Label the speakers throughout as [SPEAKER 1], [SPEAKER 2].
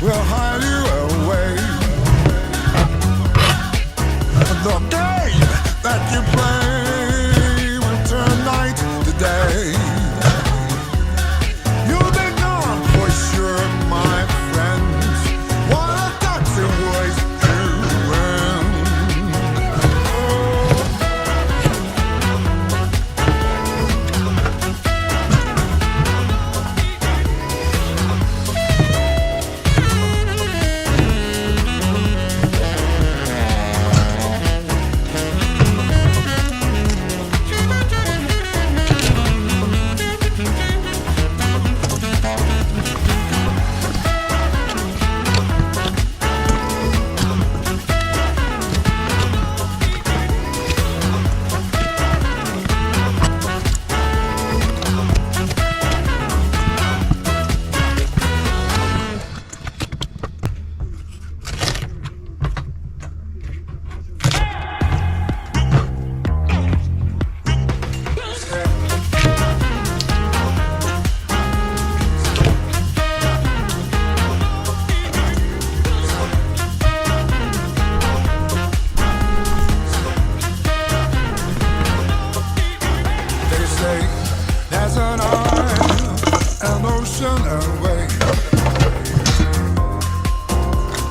[SPEAKER 1] will hide you away. The game that you play will turn night to day. You'll be gone for sure, my friends, while a taxi waits to end. There's an isle, an ocean away,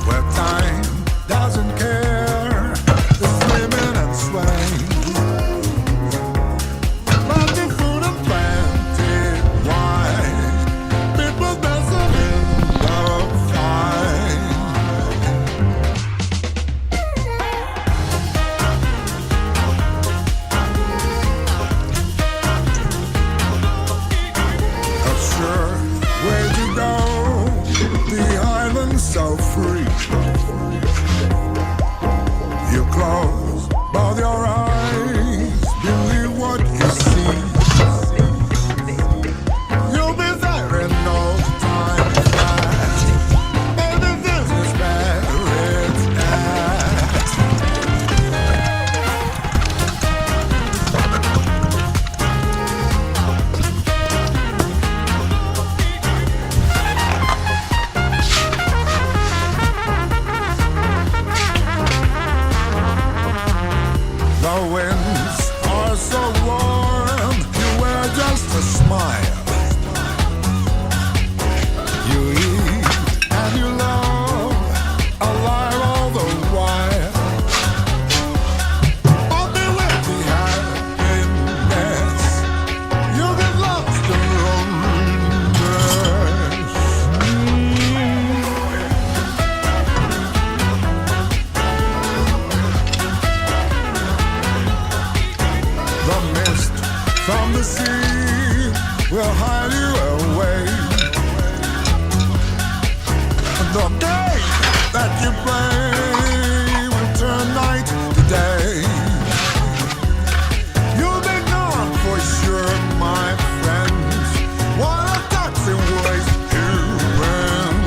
[SPEAKER 1] where time doesn't care, it's swimming and swaying. Plenty food and plenty wine, people dancing in the fire. Sure, where'd you go? The island's so free. You close both your eyes, believe what you see. You'll be there in no time flat. Maybe this is where it's at. The winds are so warm, you wear just a smile. You eat and you love, alive all the while. But be with the happiness, you get lost in loneliness. The mist from the sea will hide you away. The game that you play will turn night to day. You'll be gone for sure, my friends, while a taxi waits to end.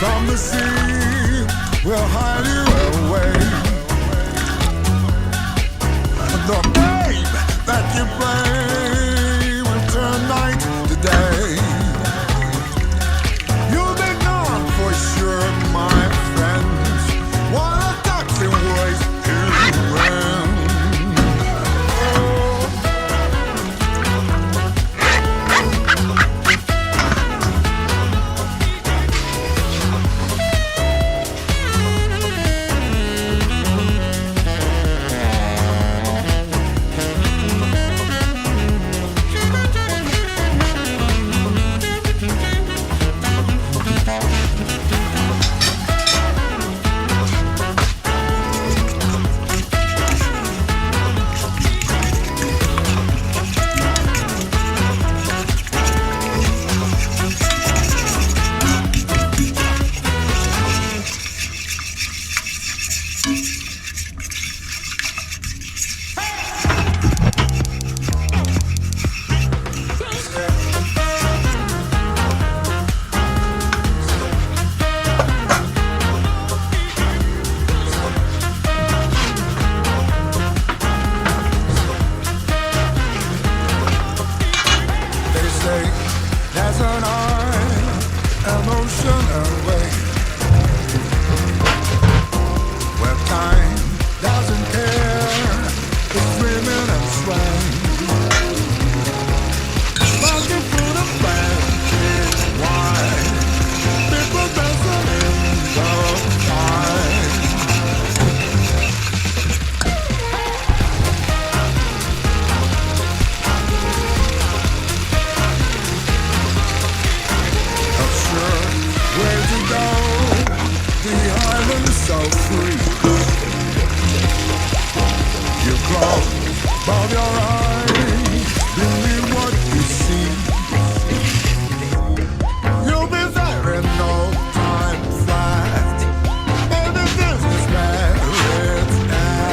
[SPEAKER 1] from the sea will hide you away. The game that you play will turn night to day. You'll be gone for sure, my friends, while a toxic voice is around. There's an art, emotion away, where time doesn't care, it's swimming and swaying. Looking for the blanket wide, people dancing in the tide. Where to go? The island's so free. You close above your eyes, believe what you see. You'll be there in no time flat. Maybe this is where it's at.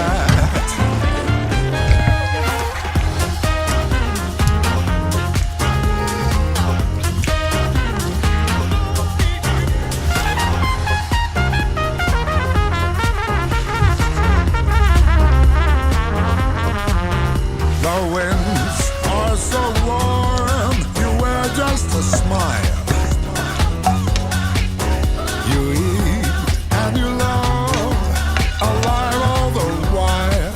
[SPEAKER 1] The winds are so warm, you wear just a smile. You eat and you love, alive all the while.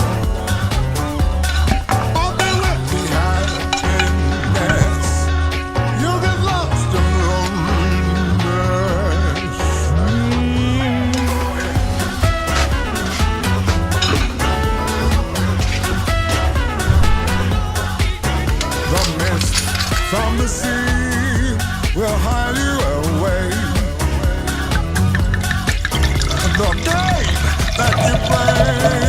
[SPEAKER 1] I'll be with the happiness, you get lost in loneliness. The mist from the sea will hide you away. The game that you play